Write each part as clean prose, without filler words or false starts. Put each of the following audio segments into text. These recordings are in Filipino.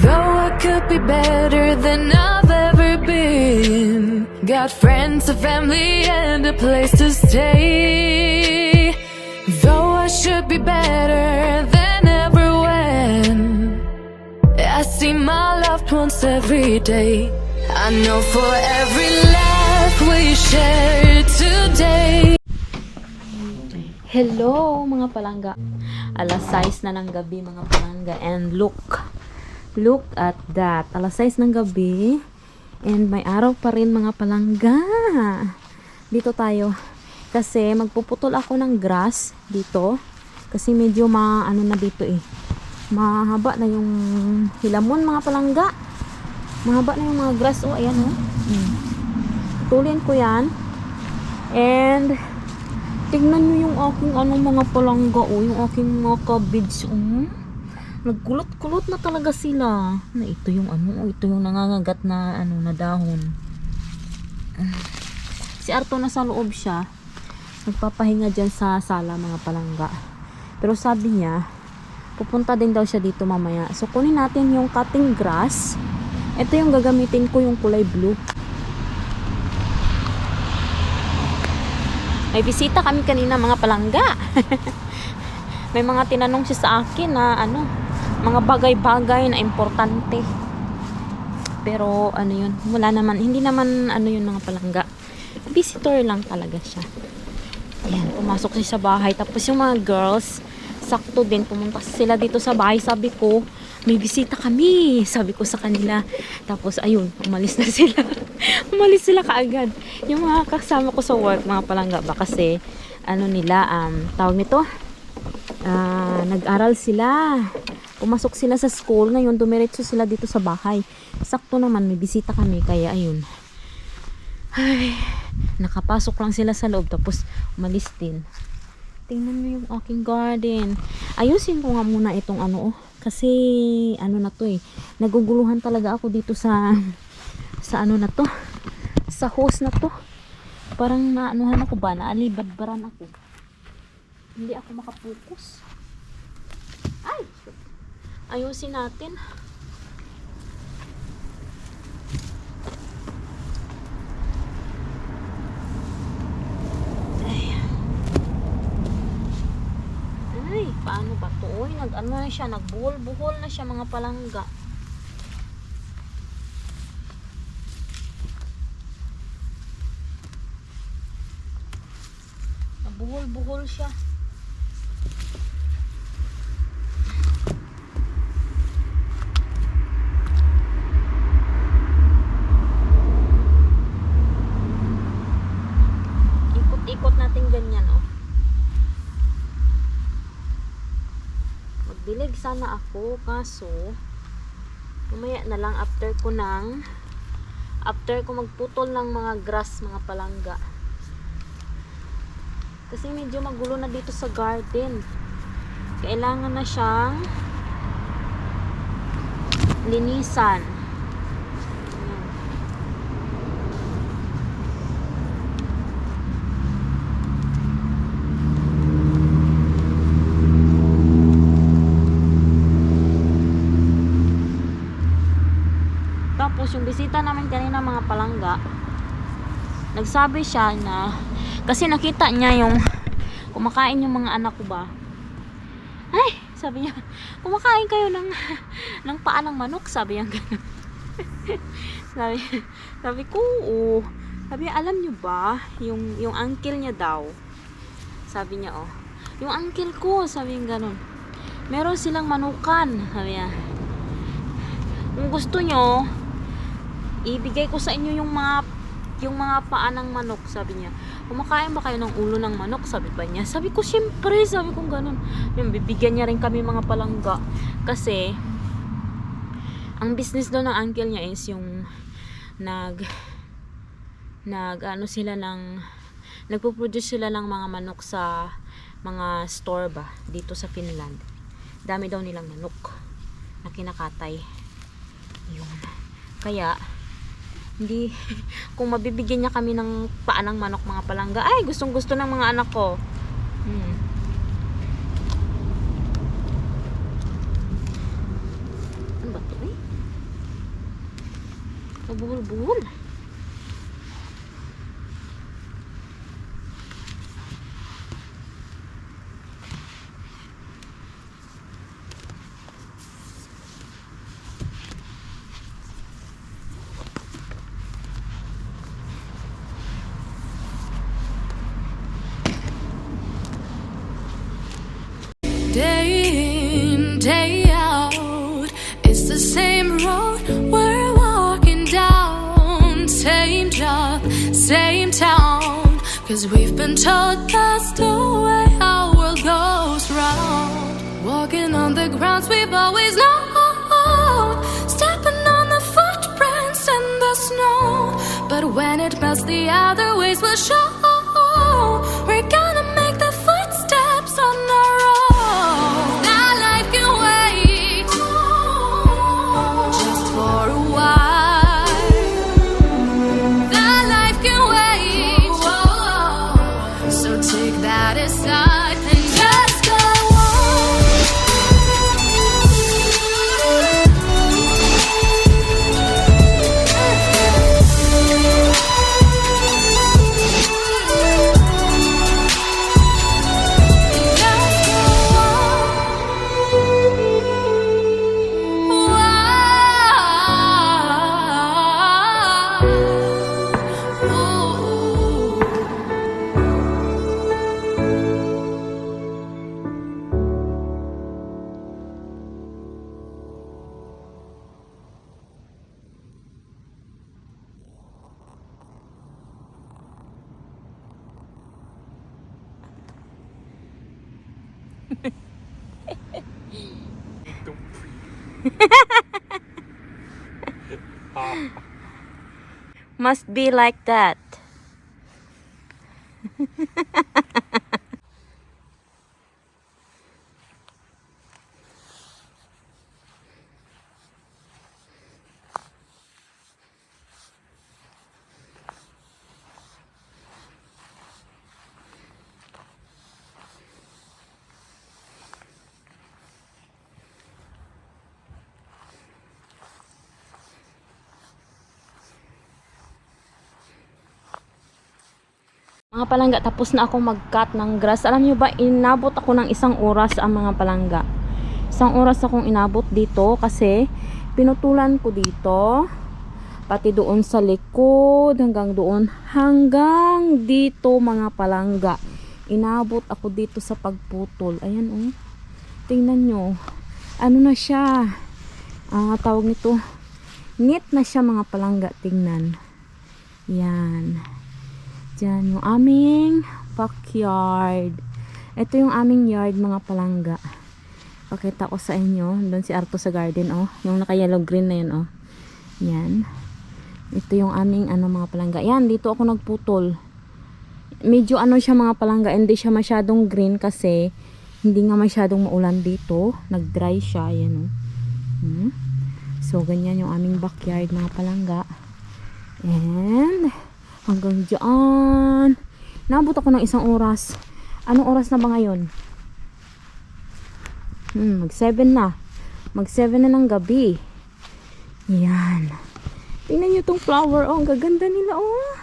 Though I could be better than I've ever been. Got friends, a family, and a place to stay. Though I should be better than ever when I see my loved ones every day. I know for every laugh we share today. Hello mga palangga. Alas 6 na ng gabi mga palangga. And look at that. Alas 6 ng gabi. And may araw pa rin mga palangga. Dito tayo. Kasi magpuputol ako ng grass dito. Kasi medyo ano na dito eh. Mahaba na yung hilamon mga palangga. Mahaba na yung mga grass. Oh, ayan oh. Putulin ko yan. And tingnan nyo yung aking mga palangga oh, yung aking mga cabbage nagkulot-kulot na talaga sila. Na ito yung ito yung nangangagat na na dahon. Si Arto na sa loob siya. Nagpapahinga diyan sa sala mga palangga. Pero sabi niya, pupunta din daw siya dito mamaya. So kunin natin yung cutting grass. Ito yung gagamitin ko, yung kulay blue. May bisita kami kanina mga palangga. May mga tinanong siya sa akin na mga bagay-bagay na importante. Pero yun, wala naman, hindi naman yun mga palangga. Visitor lang talaga siya. Ayan, pumasok siya sa bahay. Tapos yung mga girls, sakto din, pumunta sila dito sa bahay. Sabi ko, may bisita kami, sabi ko sa kanila. Tapos ayun, umalis na sila. Umalis sila kaagad. Yung mga kasama ko sa work, mga palangga ba, kasi nila, tawag nito, nag-aral sila. Pumasok sila sa school, ngayon dumiretso sila dito sa bahay. Sakto naman, may bisita kami, kaya ayun. Ay, nakapasok lang sila sa loob, tapos umalis din. Tingnan mo yung aking garden. Ayusin ko nga muna itong kasi na to eh. Naguguluhan talaga ako dito sa na to. Sa hose na to. Parang ako ba? Naalibadbaran ako. Hindi ako makapokus. Ay! Ayusin natin. Ay, paano ba to? Uy, na siya, nagbuhol-buhol na siya mga palangga. Nagbuhol-buhol siya. Ikot-ikot natin ganyan Dilig sana ako, kaso mamaya na lang after ko magputol ng mga grass mga palangga, kasi medyo magulo na dito sa garden. Kailangan na siyang linisan. Tapos yung bisita namin kanina mga palangga, nagsabi siya na kasi nakita niya yung kumakain yung mga anak ko ba. Ay, sabi niya, kumakain kayo ng paa ng manok, sabi niya gano'n. sabi ko, oo. Sabi niya, alam niyo ba yung uncle niya daw, sabi niya yung uncle ko, sabi niya gano'n, meron silang manukan, sabi niya. Kung gusto nyo, ibigay ko sa inyo yung mga paa ng manok, sabi niya. Kumakain ba kayo ng ulo ng manok, sabi pa niya. Sabi ko, syempre, sabi ko ganun. Yung bibigyan niya rin kami mga palangga. Kasi, ang business daw ng uncle niya is yung nagpo-produce sila ng mga manok sa mga store ba, dito sa Finland. Dami daw nilang manok na kinakatay. Yun. Kaya, hindi, kung mabibigyan niya kami ng paa ng manok mga palangga, ay gustong gusto ng mga anak ko. Ano ba to Buhol-buhol. Day in, day out, it's the same road we're walking down. Same job, same town, 'cause we've been told that's the way our world goes round. Walking on the grounds we've always known, stepping on the footprints in the snow. But when it melts, the other ways will show. We're gonna make the footsteps on our own. Now life can wait just for a while. Now life can wait, so take that aside and just go on. Must be like that. Mga palangga, tapos na ako mag-cut ng grass. Alam nyo ba, inabot ako ng 1 oras ang mga palangga. 1 oras akong inabot dito kasi pinutulan ko dito. Pati doon sa likod, hanggang doon. Hanggang dito mga palangga. Inabot ako dito sa pagputol. Ayan oh. Tingnan nyo. Ano na siya? Tawag nito. Neat na siya mga palangga. Tingnan. Yan. Diyan yung aming backyard. Ito yung aming yard mga palangga. Pakita ko sa inyo. Doon si Arto sa garden oh. Yung naka yellow green na yun oh. Yan. Ito yung aming mga palangga. Yan, dito ako nagputol. Medyo siya mga palangga. Hindi siya masyadong green kasi hindi nga masyadong maulan dito. Nag-dry siya. Yan oh. So, ganyan yung aming backyard mga palangga. And hanggang dyan. Nabot ako ng 1 oras. Anong oras na ba ngayon? Mag-7 na. Mag-7 na ng gabi. Yan. Tingnan nyo tong flower. Oh, ang gaganda nila. Oh.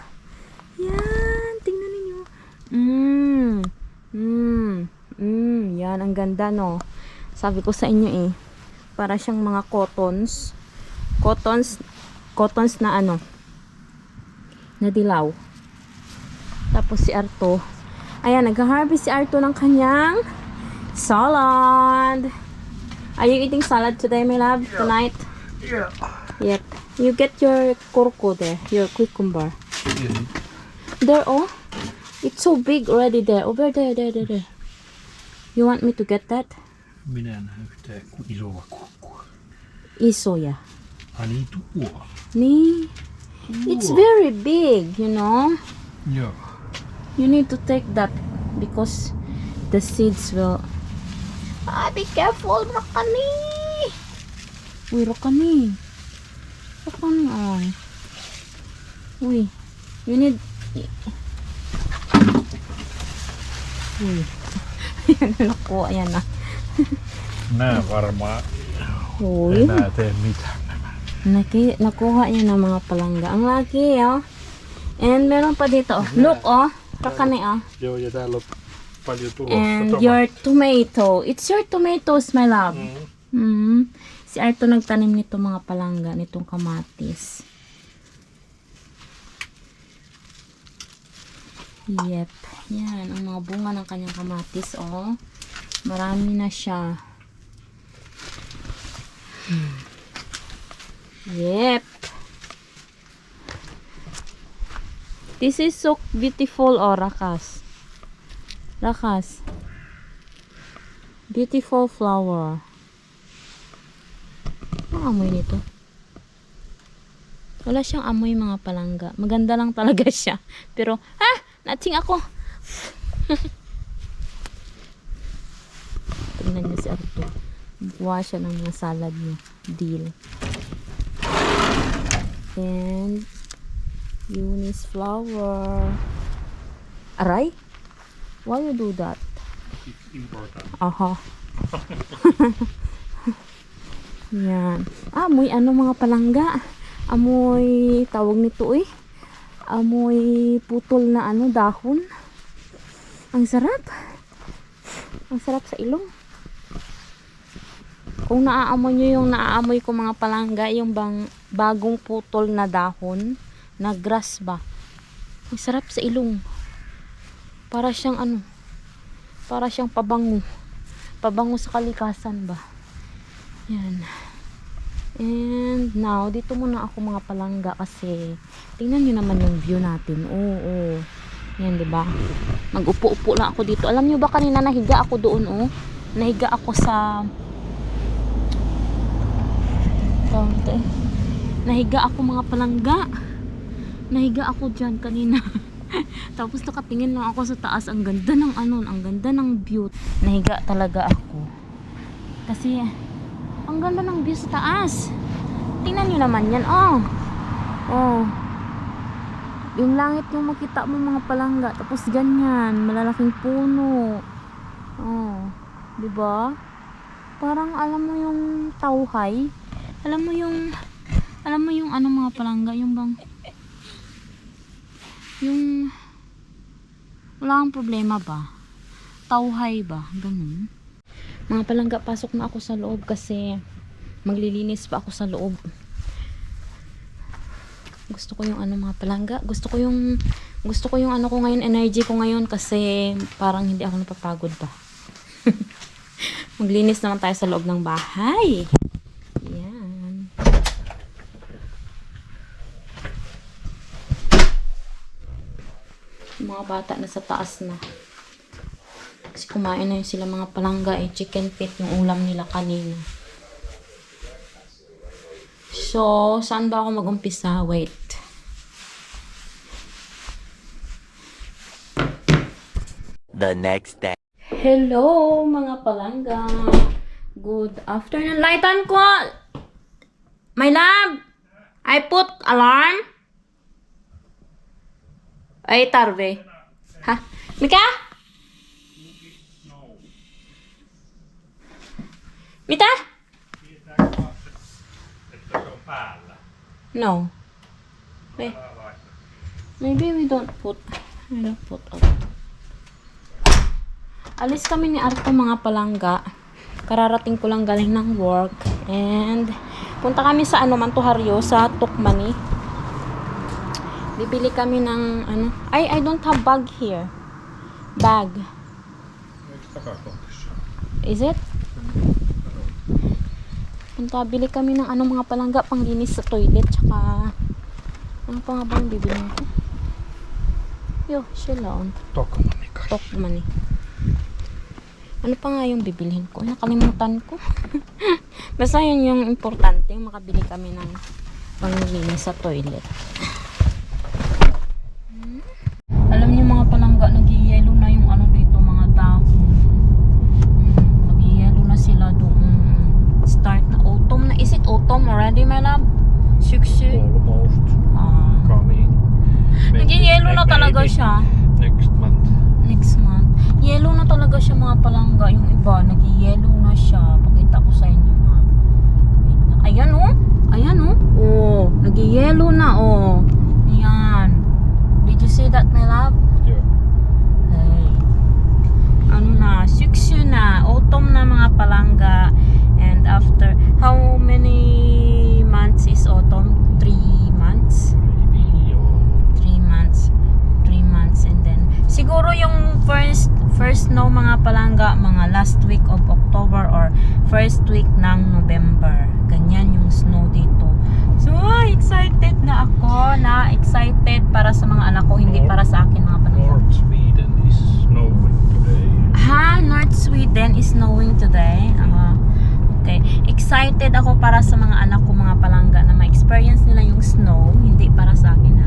Yan. Tingnan niyo. Yan. Ang ganda, no? Sabi ko sa inyo eh. Para siyang mga cottons. Cottons na na dilaw. Tapos si Arto, ayan, nag-harvest si Arto ng kanyang salad. Are you eating salad today, my love? Yeah. Tonight? Yeah. Yep. You get your kurko there, your cucumber. Yeah. There, oh. It's so big already there. Over there. You want me to get that? Minä näyttää isoa kukkua. Isoja. Ani tuo. Niin. It's very big, you know. Joo. You need to take that because the seeds will. Be careful, Rakani. Uy, Rakani. Rakani, ay. Uy, you need. Uy. Ayan ako, ayan na. Nää varmaan Uy. enää tee mitään nämä. Nakuha niya ng mga palangga. Ang laki, oh. And meron pa dito, oh. Look, oh. Rakane, oh. Joo, ja täällä on paljon tulossa. And your tomato. It's your tomatoes, my love. Si Arto nagtanim nito mga palangga, nitong kamatis. Yep. Yan, ang mga bunga ng kanyang kamatis, oh. Marami na siya. Yep. This is so beautiful, oh, Rakas. Rakas. Beautiful flower. Ang amoy nito. Wala siyang amoy mga palangga. Maganda lang talaga siya. Pero, natsing ako. Tingnan niyo si Arto. Buwa siya ng mga salad niya. Deal. And Eunice flower. Aray? Why you do that? It's important. Aha. Yan. Amoy ano mga palangga. Amoy tawag nito amoy putol na dahon. Ang sarap. Ang sarap sa ilong. Kung naaamoy nyo yung naaamoy ko mga palangga, yung bagong putol na dahon, na grass ba. Ang sarap sa ilong. Para siyang para siyang pabango. Pabango sa kalikasan ba. Yan. And now, dito muna ako mga palangga kasi tingnan nyo naman yung view natin. Oo. Yan, diba? Mag-upo-upo lang ako dito. Alam nyo ba kanina nahiga ako doon, Nahiga ako sa nahiga ako mga palangga. Nahiga ako dyan kanina. Tapos nakatingin lang ako sa taas. Ang ganda ng ang ganda ng view. Nahiga talaga ako. Kasi ang ganda ng view sa taas. Tingnan nyo naman yan. Oh. Yung langit yung makita mo mga palangga. Tapos ganyan. Malalaking puno. Oh. Diba? Parang alam mo yung tauhay. Alam mo yung mga palangga. Yung bang yung wala kang problema ba? Tauhay ba? Ganun. Mga palangga, pasok na ako sa loob kasi maglilinis pa ako sa loob. Gusto ko yung mga palangga. Gusto ko yung ko ngayon, energy ko ngayon kasi parang hindi ako napapagod pa. Maglinis naman tayo sa loob ng bahay. Yan. Mga bata na sa taas na. Kasi kumain na yun sila mga palangga chicken feet yung ulam nila kanina. So, saan ba ako mag-umpisa? Wait. The next day. Hello mga palangga. Good afternoon. Lightan ko. My love. I put alarm. Ay, tarve. Ha? Mika? Mitä? No. Wait. Maybe we don't put. I don't put up. Alis kami ni Arto mga palangga. Kararating ko lang galing ng work. And punta kami sa Mantuharyo sa Tukmani. Bibili kami ng I don't have bag here. Bag. Is it? Punta, bili kami ng mga palangga panglinis sa toilet. Tsaka ano pa nga ba yung bibilin ko? Yo, shilon. Tukmani. Ano pa nga yung bibilhin ko? Nakalimutan ko. Basta yun yung importante. Makabili kami ng panglinis sa toilet. Alam niyo mga palangga, nag-yellow na yung dito, mga dahon. Nag-yellow na sila doon. Start na autumn na. Is it autumn already, my love? Syksy. Almost coming. Nag-yellow na talaga siya. Next month. Next month. Yellow na talaga siya mga palangga. Yung iba, nag-yellow na siya. Pakita ko sa inyo nga. Ayan oh. yellow na, oh. Yan. Did you see that, my love? Yeah. Hey. Ano na, 6 yun na. Autumn na mga palangga. And after, how many months is autumn? 3 months? Maybe. 3 months. 3 months and then, siguro yung first snow mga palangga, mga last week of October or first week ng November. Ganyan yung snow dito. So, excited na ako. Excited para sa mga anak ko, hindi para sa akin mga palangga. North Sweden is snowing today. North Sweden is snowing today. Okay. Excited ako para sa mga anak ko mga palangga na ma-experience nila yung snow. Hindi para sa akin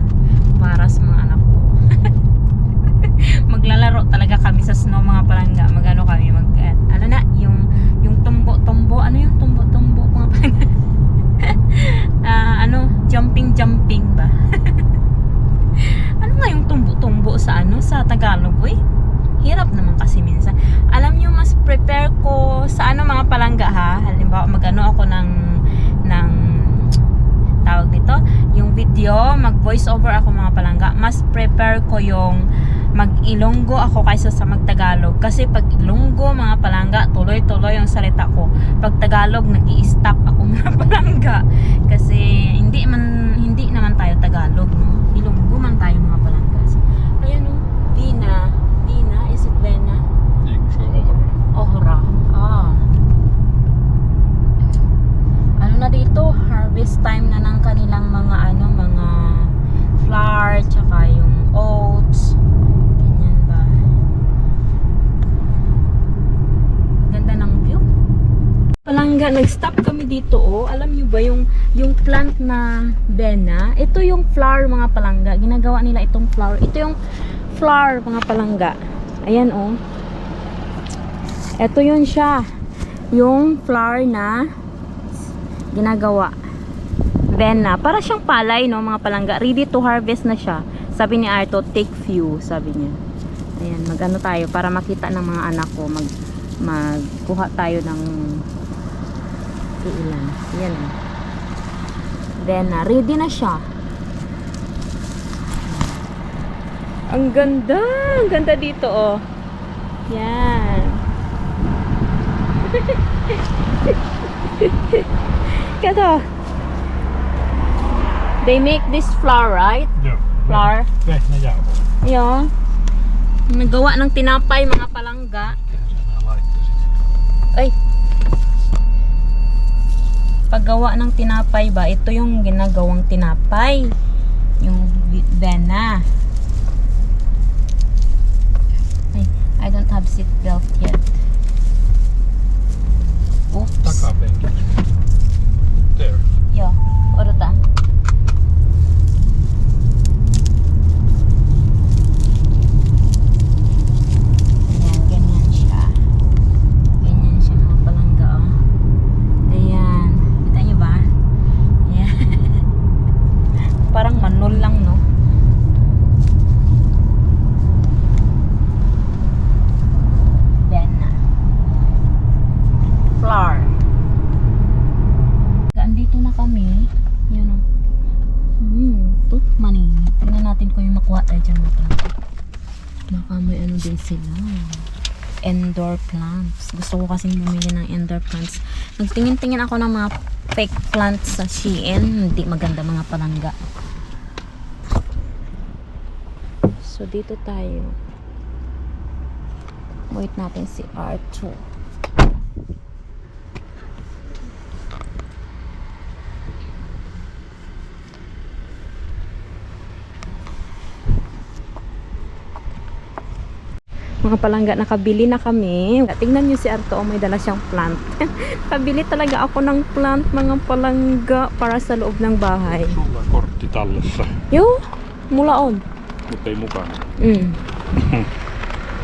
para sa mga anak ko. Maglalaro talaga kami sa snow mga palangga. Magano kami ano na yung tumbo ano yung tumbo mga palangga. Jumping ba? Ano nga yung tumbo sa sa Tagalog, hirap naman kasi minsan. Alam nyo, mas prepare ko sa mga palangga halimbawa magano ako ng tawag dito, yung video, mag voice over ako mga palangga, mas prepare ko yung mag-Ilonggo ako kaysa sa mag-Tagalog. Kasi pag Ilonggo mga palangga, tuloy-tuloy yung salita ko. Pag Tagalog, nag-i-stop ako mga palangga. Kasi hindi naman tayo Tagalog, no? Ilonggo man tayo mga palangga. So, ayan, no? Dina, is it Vena? Gick så Ohra. Ano na dito? Harvest time na ng kanilang mga mga flour, tsaka yung oats. Ganyan ba? Ganda ng view. Palangga, nag-stop kami dito, Alam nyo ba yung plant na Bena? Ito yung flour mga palangga. Ginagawa nila itong flour. Ito yung flour mga palangga. Ayan, Ito yun siya. Yung flour na ginagawa. Bena. Para siyang palay, no, mga palangga. Ready to harvest na siya. Sabi ni Arto, take few, sabi niya. Ayan, mag-ano tayo para makita ng mga anak ko. Magkuha tayo ng ilan. Ayan. Bena. Ready na siya. Ang ganda. Ang ganda dito, Yan. Kato. They make this flour, right? Yeah. Flour. Räkna jag. Yeah. Nagawa ng tinapay mga palangga. I like this. Ay. Paggawa ng tinapay ba? Ito yung ginagawang tinapay. Yung Bena. Ay, I don't have seat belt yet. Oops. Takabänken. There. Yeah. Oruta. Ayan, ganyan siya. Ganyan siya mga palangga, Ayan. Kita niyo ba? Ayan. Parang manol lang, no? Bena. Flour. Andito na kami. Yan, money. Tingnan natin kung yung makuha tayo dyan. Baka may ano din sila. Indoor plants. Gusto ko kasing bumili ng indoor plants. Nagtingin-tingin ako ng mga fake plants sa Shein. Hindi maganda mga palangga. So, dito tayo. Wait natin si R2. Mga palangga, nakabili na kami. Tingnan nyo si Arto, may dala siyang plant. Nakabili talaga ako ng plant, mga palangga, para sa loob ng bahay. Sulla kortti tallessa. Yo, mulaon. Mutta ei mukana.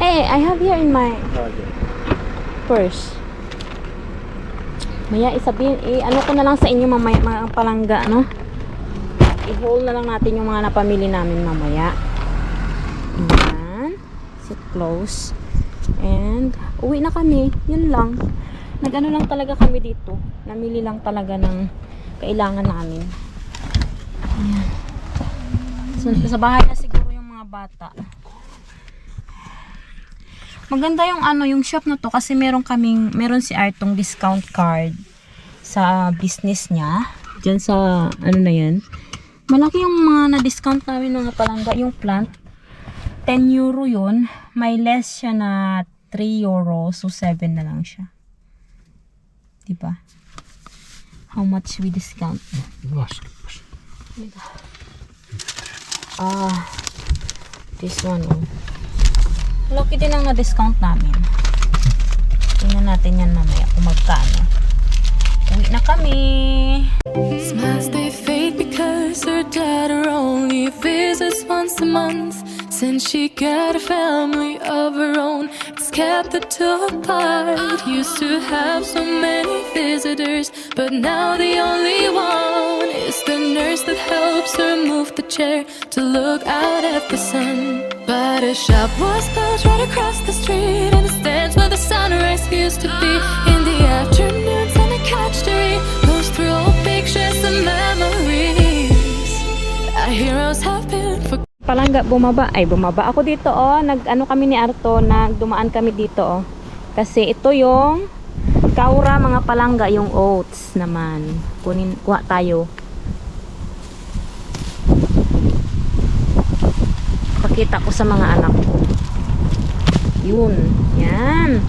Hey, I have here in my purse. Maya, isabihin, ano ko na lang sa inyo mamaya, mga palangga, no? I-hold na lang natin yung mga napamili namin mamaya. Ayan. Sit close. And, uwi na kami. Yun lang. Nag-ano lang talaga kami dito. Namili lang talaga ng kailangan namin. Ayan. So, sa bahay na siguro yung mga bata. Maganda yung yung shop na to kasi meron si Artong discount card sa business niya. Diyan sa na yan. Malaki yung mga na-discount namin mga palangga. Yung plant, 10 euro yun. May less siya na 3 euro. So, 7 na lang siya. Diba? How much we discount? Laskepas. This one, oh. Laki din ang na-discount namin. Tingnan natin yan mamaya kung magkano. Uwi na kami. Smiles they fade because her dad only visits once a month. Since she got a family of her own, it's kept the two apart. Used to have so many visitors, but now the only one is the nurse that helps her move the chair to look out at the sun. But her shop was built right across the street, and it stands where the sunrise used to be. In the afternoons on the couch to read, goes through old pictures and memories. Our heroes have been forgotten. Palangga, bumaba ako dito, oh. Nag-ano kami ni Arto, nagdumaan kami dito, oh. Kasi ito yung kaura, mga palangga, yung oats naman. Kuha tayo. Pakita ko sa mga anak ko. Yun. Yan.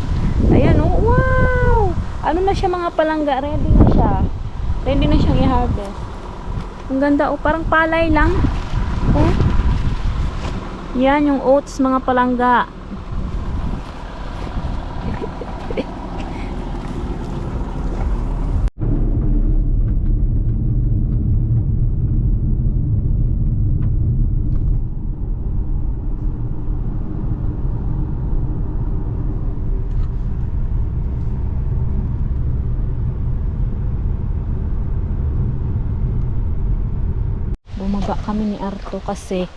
Ayan, oh. Wow! Ano na siya mga palangga? Ready na siya. Ready na siyang i-harvest. Ang ganda, oh. Parang palay lang. Oh. Yan yung oats mga palangga. Bumaba kami ni Arto kasi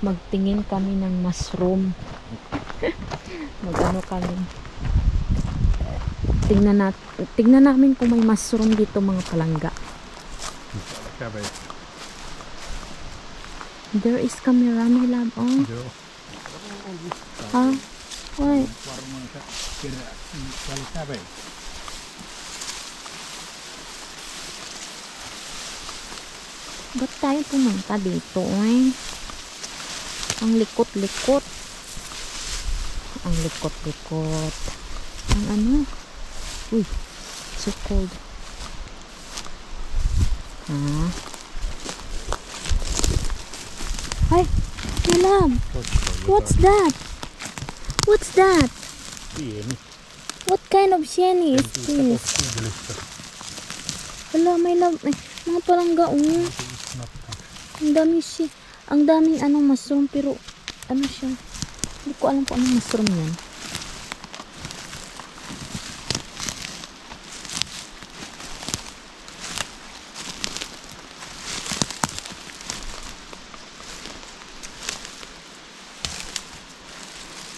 magtingin kami ng mushroom. Magano kami. Tingnan namin kung may mushroom dito mga palangga. Cabbage. There is camera, my love. Oh. Joo. Ha? Why? Varmaan se kerää cabbage. Ba't tayo pumunta dito, eh? Ang likot-likot. Ang likot-likot. Ang ano? Uy, so cold. Ah. Ay, my love. What's that? What's that? Pieni. What kind of shiny is this? Wala, my love. Ay, mga palangga, oh. Ang dami siya. Ang daming mushroom, pero ano siya? Hindi ko alam kung anong mushroom yan.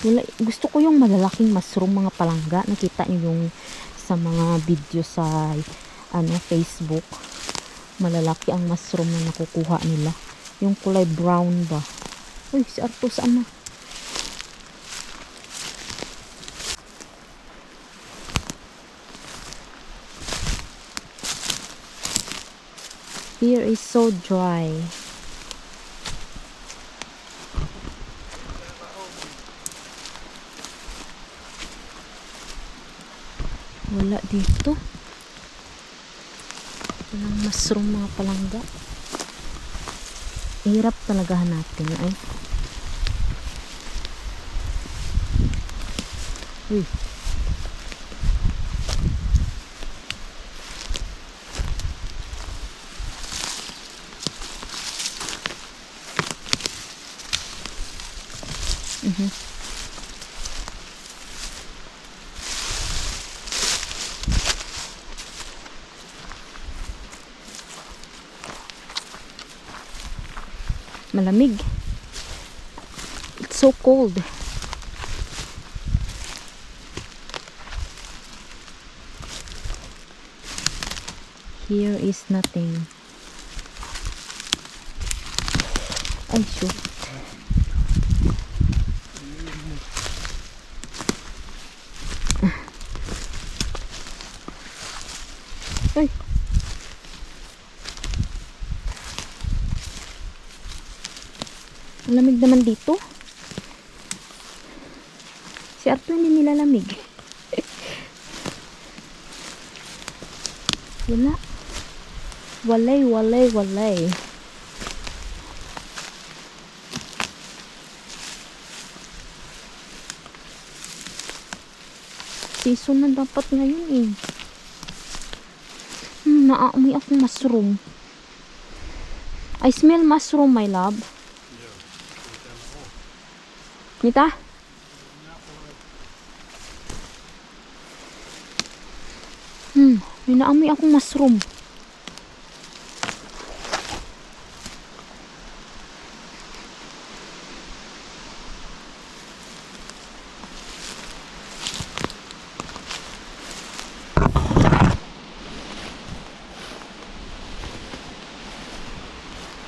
Wala, gusto ko yung malalaking mushroom mga palangga. Nakita niyo yung sa mga video sa Facebook. Malalaki ang mushroom na nakukuha nila. Yung kulay brown ba? Uy, si Arto saan na? Here is so dry. Wala dito. Walang mushroom mga palangga. Hirap talaga hanapin ay. Uy. Malamig. It's so cold. Here is nothing. Ay, shoot. Ay. Ang lamig naman dito. Si Arto hindi nilalamig. Wala. Walay. Season na dapat ngayon eh. Naaamoy akong mushroom. I smell mushroom, my love. Nita? May naamoy akong mushroom.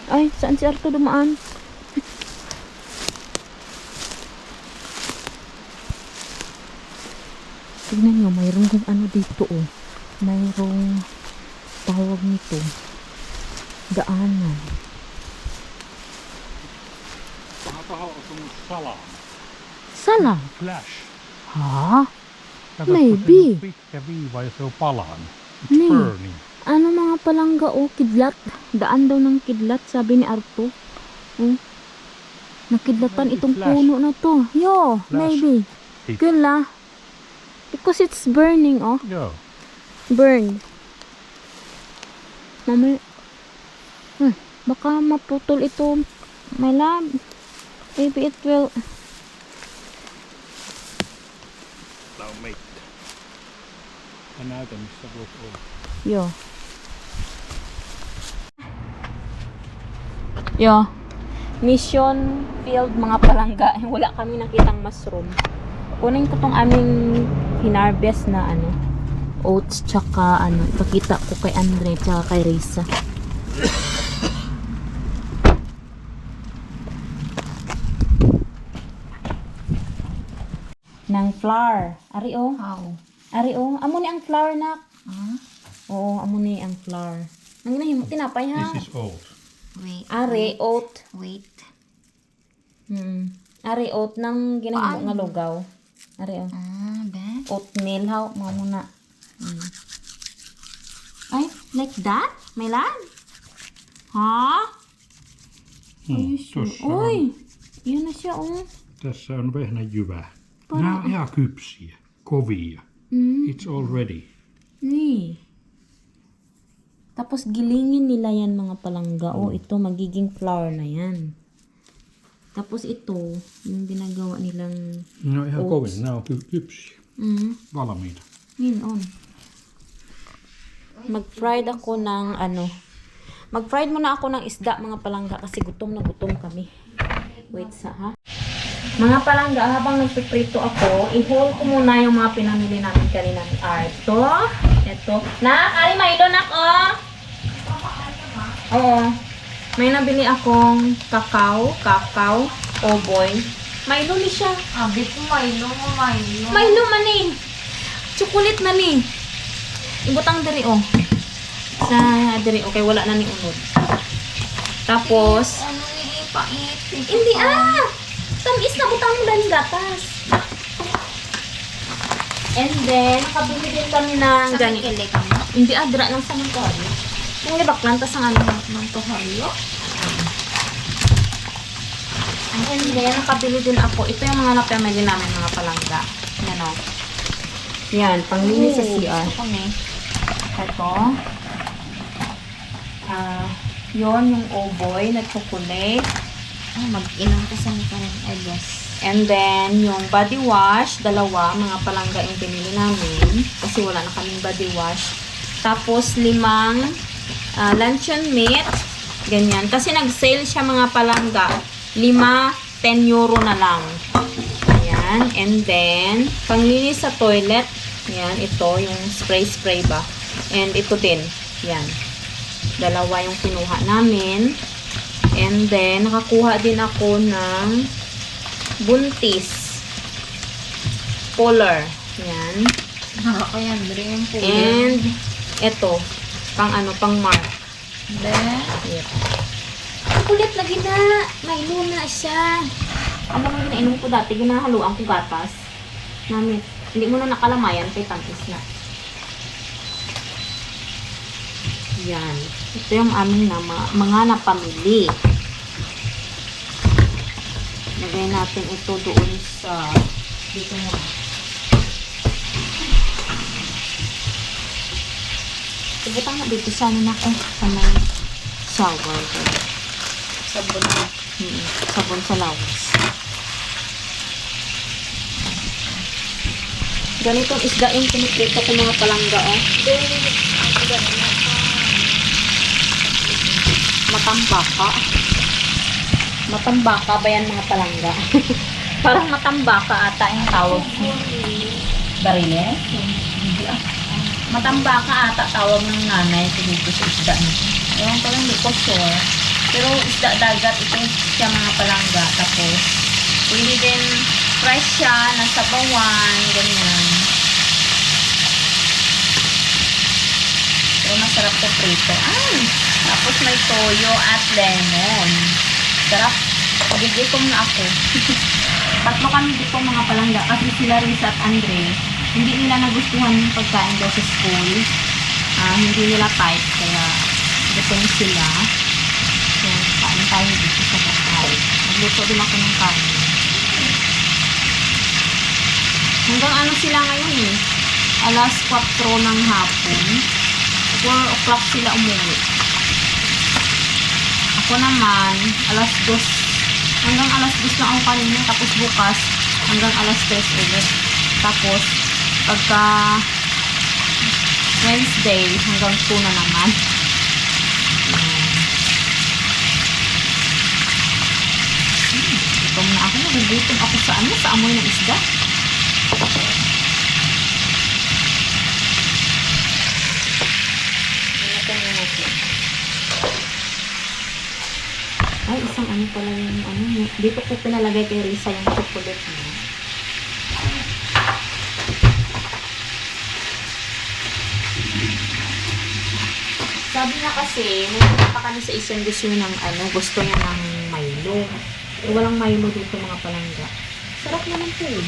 Ay, saan si Arto dumaan? Tignan nyo, mayroong kung ano dito oh. Mayroong tawag nito. Daanan. Vähän tahoa sun salaa. Sala? Flash. Ha? Kato, Maybe. kun se on pitkä viiva ja se on palanut. It's Niin. burning. Ano mga palangga o kidlat? Daan daw ng kidlat, sabi ni Arto. Nakidlatan Maybe itong flash. puno na to. Yo, Flash. maybe. It- Kyllä. Because it's burning, oh. Joo. Burn. Mamaya. Baka maputol ito. My love. Maybe it will. Tää on meittä. Mä näytän missä voit olla. Yo. Yo. Mission field mga palangga. Wala kami nakitang mushroom. Kunin ko tong aming hinarvest na ano, oats tsaka ano, ipakita ko kay Andre tsaka kay Risa. Nang flour. Ari o. Ari o. Amo ni ang flour na. Oo, amo ni ang flour. Nang ginahimo tinapay ha. This is old. Wait. Ari oat. Wait. Ari oat nang ginahimo nga lugaw. Ari o. That? Oatmeal ha, mga muna. Ay, like that? May lad? Ha? Tossa on, Uy! Yun na siya, oh. tässä on vehnäjyvää. Nämä on ihan kypsiä, kovia. It's all ready. Ni. Tapos gilingin nila yan mga palangga. Oh, ito magiging flour na yan. Tapos ito, yung ginagawa nilang Ne on ihan kovia, nämä on kypsiä. Valmiita. yun on. Mag-fried ako ng ano. Mag-fried muna ako ng isda mga palangga kasi gutom na gutom kami. Wait sa ha. Mga palangga, habang nagpiprito ako, i-haul ko muna yung mga pinamili namin kanina ni Arto. Ito. Ari Milo ako. Oo. May nabili akong kakao, oh boy. Milo ni siya. Abi ko Milo. Milo man eh. Chocolate na ni. Ibutang diri oh. Sa diri okay wala na ni unod. Tapos Ano nili pait? hindi tamis na butang mo lang gatas. And then nakabili din kami ng Sa ganito. kili ka mo? Hindi adra lang sa mangkari. Yung libak lang tas ang ano ng tohayo. And then nakabili din ako. Ito yung mga napamili namin mga palangga. Yan o. Yan, panglinis sa CR. Gusto ko na eh. Ito. Yon yung oboy na chocolate. Mag-inom ka sa nito rin. I guess. And then, yung body wash, dalawa, mga palangga yung pinili namin. Kasi wala na kaming body wash. Tapos, 5 luncheon meat. Ganyan. Kasi nag-sale siya mga palangga. 5, 10 euro na lang. Ayan. And then, panglinis sa toilet. Ayan. Ito, yung spray ba. And ito din. Yan. Dalawa yung kinuha namin. And then, nakakuha din ako ng buntis. Polar. Yan. Kaya Andre yung pulo. And, eto. Pang mark. Then, Yep. kulit lagi na. May luna siya. Ano mo ginainom ko dati? Ginahaluan ko gatas. Namin. Hindi mo na nakalamayan kay tampis na. Yan. Ito yung aming mga napamili. Lagay natin ito doon sa dito mo. Ibutang na dito sa ano na ko. Sa may shower. Sabon na. Sabon sa lawas. Ganitong isda yung piniprito ko mga palangga, oh. Matambaka. Matambaka ba yan mga palangga? Parang matambaka ata yung tawag. Bariles? Matambaka ata tawag ng nanay ko dito sa isda niya. Ewan ko lang, hindi ko sure. Pero isda dagat, ito siya mga palangga. Tapos, pwede din fresh siya, nasa bawan, ganyan. Pero masarap to prito. Tapos may toyo at lemon. Sarap. Pagigitong na ako. Tatlo kami dito mga palangga kasi sila Risa at Andre, hindi nila nagustuhan yung pagkain daw sa school. Hindi nila type, kaya gutom sila. So, kain tayo dito sa bahay. Nagluto din ako ng kain. Hanggang ano sila ngayon eh. Alas 4 ng hapon. 4 o'clock sila umuwi. Ako naman, alas 2. Hanggang alas 2 lang ako kanina. Tapos bukas, hanggang alas 3 ulit. Tapos, pagka Wednesday, hanggang 2 na naman. Gutom na ako. Nagugutom ako sa ano? Sa amoy ng isda. Ay, isang ano pala yung ano. Dito ko pinalagay kay Risa yung chocolate niya. Sabi niya kasi, may pa kami sa isang gusto niya ng ano, gusto niya ng Milo. Walang Milo dito mga palangga. Sarap naman po eh.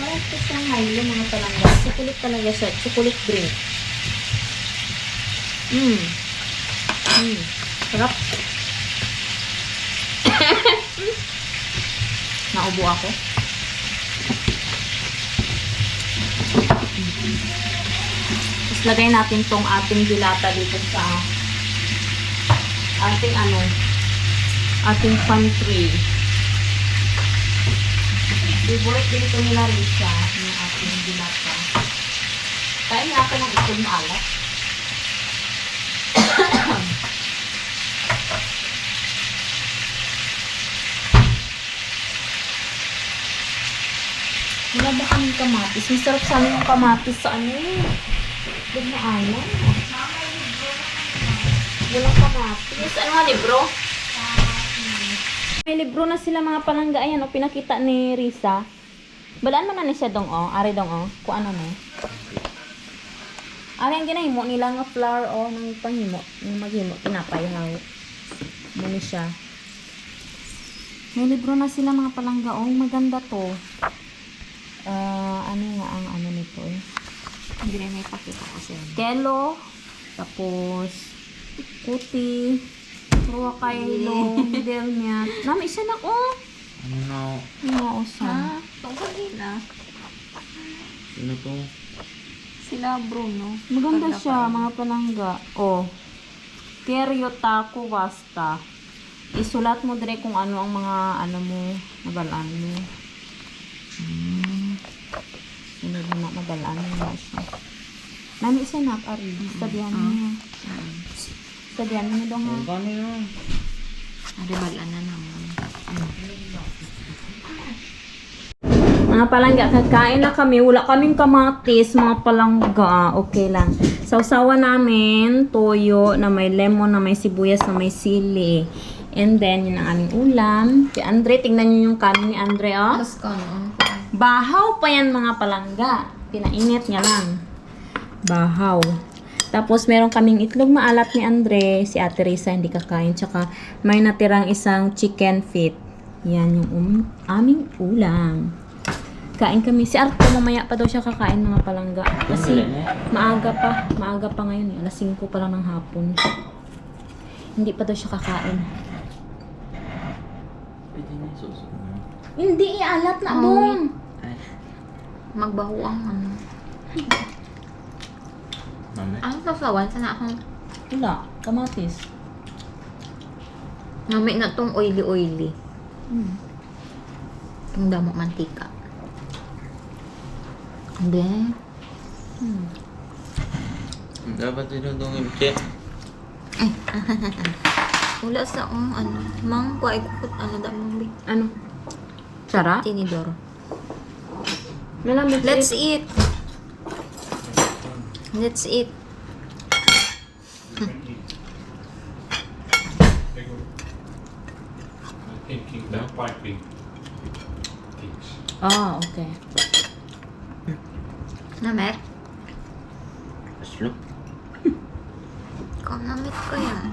Sarap po siyang Milo mga palangga. Chocolate talaga siya. Chocolate drink. Sarap. Naubo ako. Tapos lagay natin tong ating dilata dito sa ating ano, ating pantry. Favorite din ito nila Risa, yung ating dilata. Kain nga ako ng itong maalat. Wala ba kaming kamatis? Masarap sana yung kamatis sa ano eh. Huwag na alam. Walang kamatis. Ano nga libro? May libro na sila mga palangga. Ayan o, pinakita ni Risa. Balaan mo na ni siya dong o. Ari dong o. Kung ano na. Ari ang ginahimo nila nga flour o ng panghimo. Yung maghimo. Pinapayaw. Muna siya. May libro na sila mga palangga o. Maganda to. Ano nga ang ano nito eh. Hindi na may pakita ko sa'yo. Kelo, tapos kuti, Ruwakailo, Delmiat. May isa na ko. Ano na? Mga usan. Tungkol na. Sino to? Sila Bruno. Maganda siya, mga palangga. Oh. Keryotaku Wasta. Isulat mo dire kung ano ang mga ano mo, nabalaan mo. Hindi na madalaan mo na siya. Nami isa na, Ari. Sabihan mo. Sabihan mo dong ha. Gano yun? Aribalan na naman. Mga palangga, kakain na kami. Wala kaming kamatis, mga palangga. Okay lang. Sausawan namin toyo na may lemon, na may sibuyas, na may sili. And then, yun ang aming ulam. Si Andre, tingnan nyo yung kanin ni Andre, oh. Tapos ka, no? Bahaw pa yan mga palangga. Pinainit niya lang. Bahaw. Tapos, meron kaming itlog maalat ni Andre. Si Ate Risa hindi kakain. Tsaka, may natirang isang chicken feet. Yan yung aming ulam. Kain kami. Si Arto, mamaya pa daw siya kakain mga palangga. Kasi, maaga pa. Maaga pa ngayon. Alas 5 pa lang ng hapon. Hindi pa daw siya kakain. Pwede na yung suso mo. Hindi, ialat na doon. Ay, Magbaho ang ano. mami. Ang sasawan, sana akong Wala. Kamatis. ngamit na tong oily-oily. Ang damo mantika. And then, Dapat dinudungin, che. wala sa ano, mang kuay kukot, ano damong bi. Ano? Sarap? Tinidor. Malamig. Let's eat. Let's eat. Thinking that piping things. Ah, okay. Namit? Slow. Kung namit ko yan.